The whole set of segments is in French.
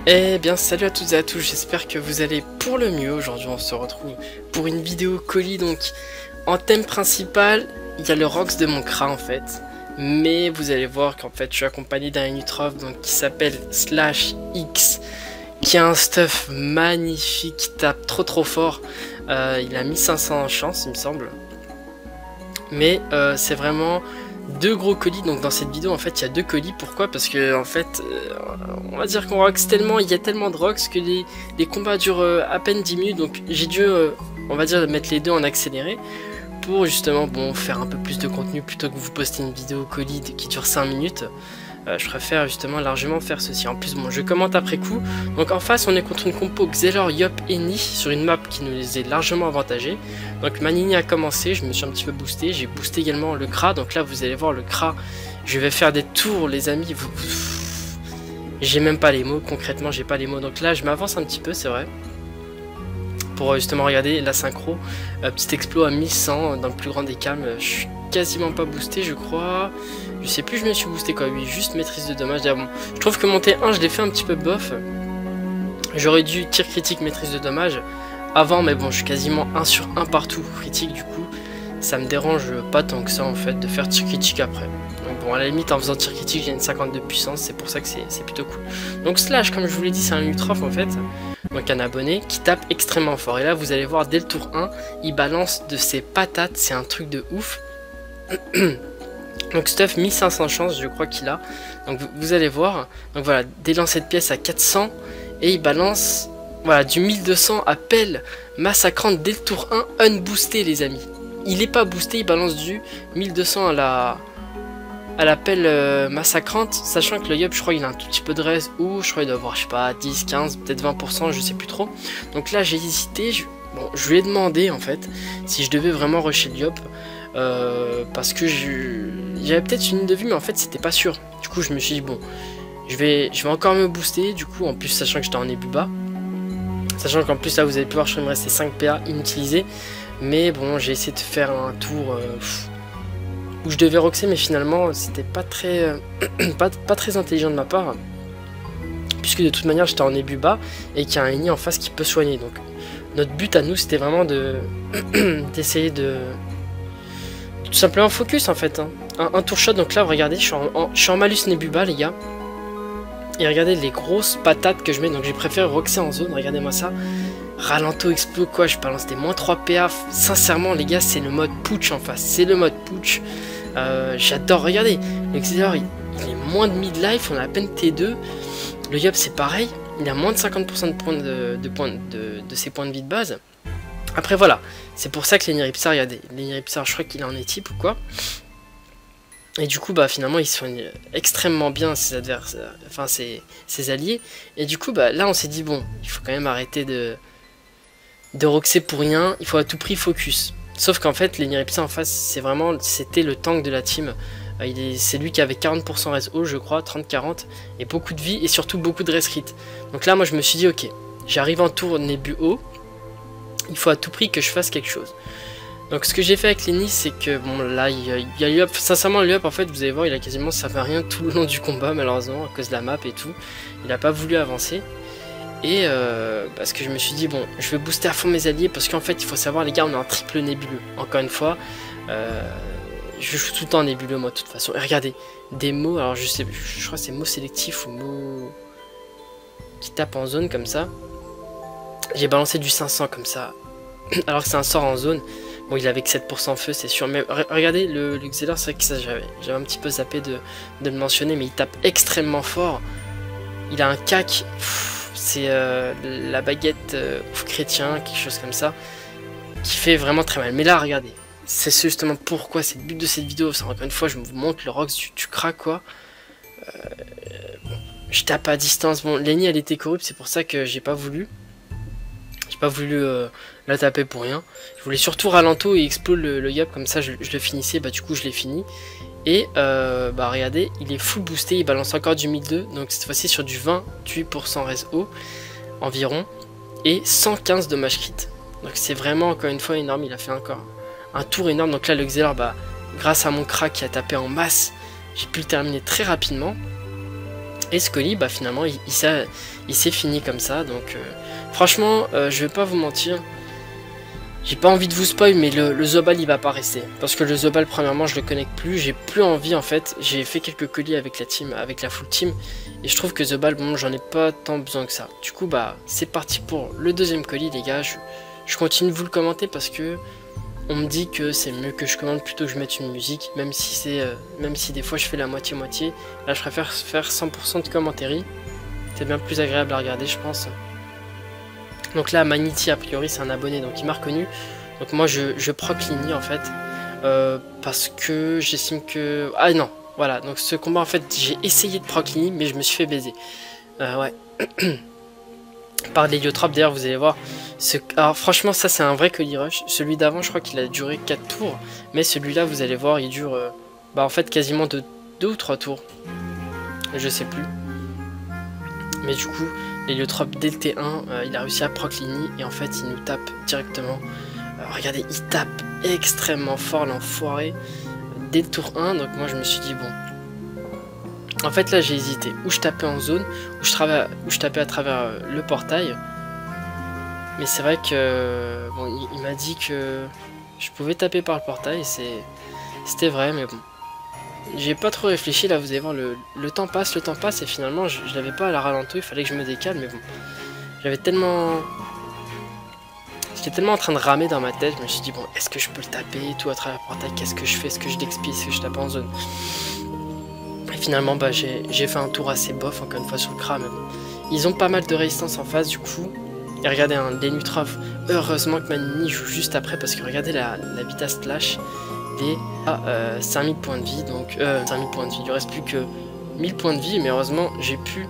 Eh bien salut à toutes et à tous, j'espère que vous allez pour le mieux. Aujourd'hui on se retrouve pour une vidéo colis. Donc en thème principal, il y a le Rox de mon Kra en fait. Mais vous allez voir qu'en fait je suis accompagné d'un Nutrof donc qui s'appelle /X, qui a un stuff magnifique, qui tape trop fort. Il a 1500 en chance il me semble. Mais c'est vraiment deux gros colis. Donc dans cette vidéo en fait il y a deux colis. Pourquoi? Parce que en fait on va dire qu'on rox tellement, il y a tellement de rox que les combats durent à peine 10 minutes. Donc j'ai dû on va dire mettre les deux en accéléré pour justement bon faire un peu plus de contenu plutôt que vous poster une vidéo colis qui dure 5 minutes. Je préfère justement largement faire ceci. En plus bon je commente après coup. Donc en face on est contre une compo Xelor, Yop et Ni sur une map qui nous est largement avantagée. Donc ma Nini a commencé, je me suis un petit peu boosté. J'ai boosté également le Kra. Donc là vous allez voir le Kra. Je vais faire des tours les amis. J'ai même pas les mots, concrètement j'ai pas les mots. Donc là je m'avance un petit peu c'est vrai. Pour justement regarder la synchro. Petit exploit à 1100 dans le plus grand des calmes. Je suis quasiment pas boosté je crois. Je sais plus je me suis boosté quoi, oui, juste maîtrise de dommage. Bon, je trouve que mon T1 je l'ai fait un petit peu bof. J'aurais dû tir critique, maîtrise de dommage avant, mais bon je suis quasiment 1 sur 1 partout critique, du coup ça me dérange pas tant que ça en fait de faire tir critique après. Donc bon à la limite en faisant tir critique j'ai une 52 puissance, c'est pour ça que c'est plutôt cool. Donc Slash comme je vous l'ai dit c'est un Nutrof en fait, donc un abonné qui tape extrêmement fort. Et là vous allez voir dès le tour 1 il balance de ses patates, c'est un truc de ouf. Donc stuff 1500 chances je crois qu'il a. Donc vous allez voir. Donc voilà, dès lancer de pièce à 400. Et il balance voilà du 1200 à pelle massacrante dès le tour 1 unboosté les amis. Il est pas boosté, il balance du 1200 à la pelle massacrante. Sachant que le Yop je crois il a un tout petit peu de res. Ou je crois il doit avoir je sais pas 10, 15, peut-être 20%, je sais plus trop. Donc là j'ai hésité. Bon, je lui ai demandé en fait si je devais vraiment rusher le Yop. Parce que j'avais peut-être une ligne de vue mais en fait c'était pas sûr. Du coup je me suis dit bon je vais encore me booster du coup, en plus sachant que j'étais en ébu bas, sachant qu'en plus là vous allez pu voir il me restait 5 PA inutilisés. Mais bon j'ai essayé de faire un tour où je devais roxer, mais finalement c'était pas très pas très intelligent de ma part, puisque de toute manière j'étais en ébu bas et qu'il y a un ennemi en face qui peut soigner. Donc notre but à nous c'était vraiment de d'essayer de tout simplement focus en fait, hein. Un tour shot. Donc là regardez je suis en malus Nebuba les gars. Et regardez les grosses patates que je mets. Donc j'ai préféré roxer en zone, regardez moi ça. Ralento explo quoi, je balance des moins 3 PA. Sincèrement les gars c'est le mode putsch en face. C'est le mode putsch. J'adore, regardez. L'Excellor il est moins de mid-life, on a à peine T2. Le Yop c'est pareil. Il a moins de 50% de ses points de vie de base. Après voilà, c'est pour ça que l'Eniripsar, regardez, l'Eniripsar je crois qu'il est en équipe ou quoi. Et du coup bah finalement il soigne extrêmement bien ses adversaires, enfin ses alliés. Et du coup bah là on s'est dit bon, il faut quand même arrêter de roxer pour rien, il faut à tout prix focus. Sauf qu'en fait l'Eniripsar en face c'était le tank de la team. C'est lui qui avait 40% res haut je crois, 30-40, et beaucoup de vie et surtout beaucoup de res crit. Donc là moi je me suis dit ok, j'arrive en tour Nébu haut. Il faut à tout prix que je fasse quelque chose. Donc ce que j'ai fait avec Lenny c'est que bon là il y a Yop. Sincèrement le Yop en fait vous allez voir il a quasiment servi à rien tout le long du combat malheureusement à cause de la map et tout. Il a pas voulu avancer. Et parce que je me suis dit bon je vais booster à fond mes alliés, parce qu'en fait il faut savoir les gars on est en triple nébuleux. Encore une fois je joue tout le temps en nébuleux moi de toute façon. Et regardez des mots, alors je crois que c'est mots sélectifs ou mots qui tapent en zone comme ça. J'ai balancé du 500 comme ça, alors que c'est un sort en zone. Bon, il avait que 7% feu, c'est sûr. Mais regardez, le Xelor, c'est vrai que ça, j'avais un petit peu zappé de le mentionner, mais il tape extrêmement fort. Il a un cac, c'est la baguette chrétien, quelque chose comme ça, qui fait vraiment très mal. Mais là, regardez, c'est justement pourquoi, c'est le but de cette vidéo. Encore une fois, je vous montre le Rox, tu craques quoi. Bon, je tape à distance. Bon, Lenny, elle était corrupte, c'est pour ça que j'ai pas voulu. J'ai pas voulu la taper pour rien. Je voulais surtout ralento et explose le Yop, comme ça je le finissais. Bah du coup je l'ai fini. Et bah regardez, il est full boosté, il balance encore du 1002. Donc cette fois-ci sur du 28% res haut environ. Et 115 dommages crit. Donc c'est vraiment encore une fois énorme. Il a fait encore un tour énorme. Donc là le Xelor, bah grâce à mon crack qui a tapé en masse, j'ai pu le terminer très rapidement. Et ce colis, bah finalement, il s'est fini comme ça. Donc franchement, je vais pas vous mentir. J'ai pas envie de vous spoil, mais le Zobal il va pas rester. Parce que le Zobal, premièrement, je le connecte plus. J'ai plus envie en fait. J'ai fait quelques colis avec la team, avec la full team. Et je trouve que Zobal, bon, j'en ai pas tant besoin que ça. Du coup, bah, c'est parti pour le deuxième colis, les gars. Je continue de vous le commenter parce que on me dit que c'est mieux que je commande plutôt que je mette une musique. Même si des fois je fais la moitié-moitié. Là, je préfère faire 100% de commentary. C'est bien plus agréable à regarder, je pense. Donc là, Manity, a priori, c'est un abonné, donc il m'a reconnu. Donc moi, je proc Lini, en fait, parce que j'estime que... Ah non, voilà, donc ce combat, en fait, j'ai essayé de proc Lini, mais je me suis fait baiser. Ouais. Par l'héliotrope, d'ailleurs, vous allez voir. Alors franchement, ça, c'est un vrai colis rush. Celui d'avant, je crois qu'il a duré 4 tours. Mais celui-là, vous allez voir, il dure, bah, en fait, quasiment 2 ou 3 tours. Je sais plus. Mais du coup... L'héliotrope dès le T1, il a réussi à proc Lini et en fait il nous tape directement. Regardez, il tape extrêmement fort l'enfoiré dès le tour 1, donc moi je me suis dit bon. En fait là j'ai hésité, ou je tapais en zone, ou je tapais à travers le portail. Mais c'est vrai que bon, il m'a dit que je pouvais taper par le portail, c'était vrai, mais bon. J'ai pas trop réfléchi, là vous allez voir, le temps passe et finalement je l'avais pas à la ralento, il fallait que je me décale, mais bon. J'étais tellement en train de ramer dans ma tête, je me suis dit bon, est-ce que je peux le taper et tout à travers le portail, qu'est-ce que je fais, est-ce que je l'expie, est-ce que je tape en zone. Et finalement bah j'ai fait un tour assez bof, encore une fois sur le Kra, mais bon. Ils ont pas mal de résistance en face du coup. Et regardez, un Denutrov, heureusement que Manini joue juste après, parce que regardez la Vita Slash. À 5000 points de vie, donc 5000 points de vie, il ne reste plus que 1000 points de vie, mais heureusement j'ai pu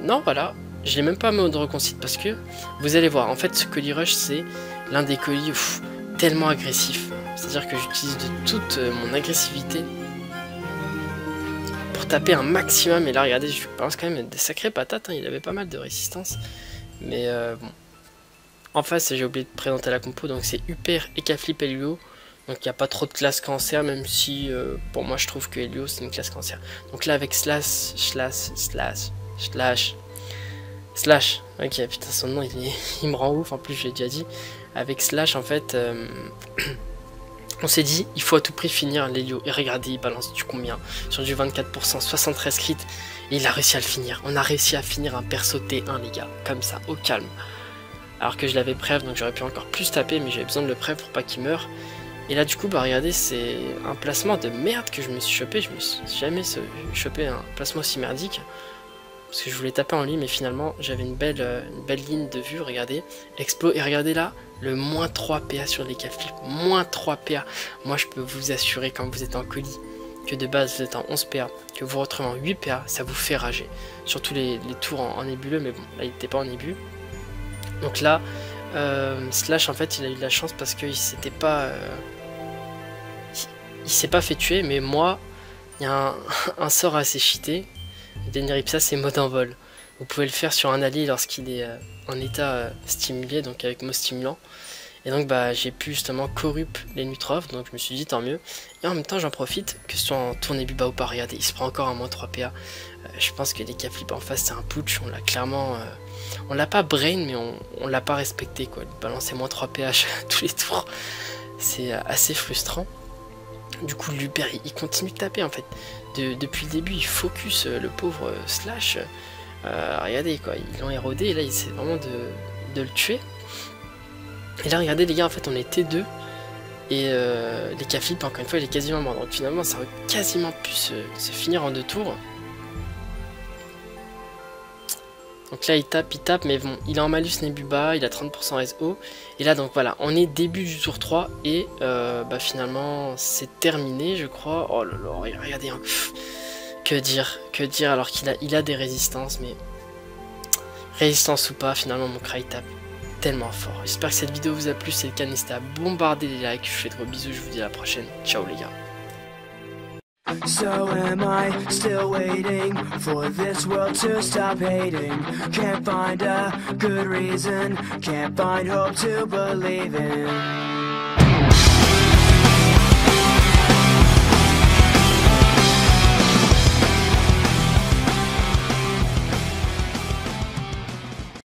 non voilà, je l'ai même pas mode reconstruite parce que vous allez voir, en fait ce colis rush c'est l'un des colis tellement agressif, c'est à dire que j'utilise de toute mon agressivité pour taper un maximum. Et là regardez, je pense quand même des sacrées patates, hein. Il avait pas mal de résistance, mais bon, en face j'ai oublié de présenter la compo, donc c'est Hyper, Ekaflip, Helio. Donc il n'y a pas trop de classe cancer, même si pour moi je trouve que Helio c'est une classe cancer. Donc là avec slash, ok putain son nom il me rend ouf, en plus je l'ai déjà dit. Avec slash en fait, on s'est dit il faut à tout prix finir l'Helio. Et regardez, il balance du combien? Sur du 24%, 73 crits. Et il a réussi à le finir. On a réussi à finir un perso T1 les gars, comme ça, au calme. Alors que je l'avais prév, donc j'aurais pu encore plus taper, mais j'avais besoin de le prév pour pas qu'il meure. Et là du coup bah regardez, c'est un placement de merde que je me suis chopé, je me suis jamais chopé un placement aussi merdique. Parce que je voulais taper en ligne, mais finalement j'avais une belle ligne de vue, regardez. Explo, et regardez là, le moins 3 PA sur les Ekaflip, moins 3 PA. Moi je peux vous assurer quand vous êtes en colis, que de base vous êtes en 11 PA, que vous retrouvez en 8 PA, ça vous fait rager. Surtout les tours en nébuleux, mais bon, là il n'était pas en nébu. Donc là, Slash en fait il a eu de la chance parce qu'il s'était pas... il s'est pas fait tuer, mais moi, il y a un sort assez cheaté. Deniripsa, c'est mode en vol. Vous pouvez le faire sur un allié lorsqu'il est en état stimulé, donc avec mot stimulant. Et donc bah j'ai pu justement corrupt les Nutrov, donc je me suis dit tant mieux. Et en même temps j'en profite, que ce soit en tournée buba ou pas, regardez, il se prend encore un moins 3 PA. Je pense que les Ekaflip en face c'est un putsch, on l'a clairement... on l'a pas brain, mais on l'a pas respecté quoi. Il balançait moins 3 PA tous les tours. C'est assez frustrant. Du coup l'Uber il continue de taper en fait. Depuis le début il focus le pauvre Slash. Regardez quoi, ils l'ont érodé et là il essaie vraiment de le tuer. Et là regardez les gars, en fait on est T2. Et les Ekaflip encore une fois il est quasiment mort. Donc finalement ça aurait quasiment pu se finir en 2 tours. Donc là il tape, mais bon, il est en malus Nebuba, il a 30% SO. Et là donc voilà, on est début du tour 3 et bah finalement c'est terminé je crois. Oh là là, regardez, hein. Que dire alors qu'il a des résistances, mais résistance ou pas, finalement mon Kra tape tellement fort. J'espère que cette vidéo vous a plu, si c'est le cas n'hésitez à bombarder les likes, je vous fais de gros bisous, je vous dis à la prochaine, ciao les gars. So am I still waiting for this world to stop hating? Can't find a good reason, can't find hope to believe in.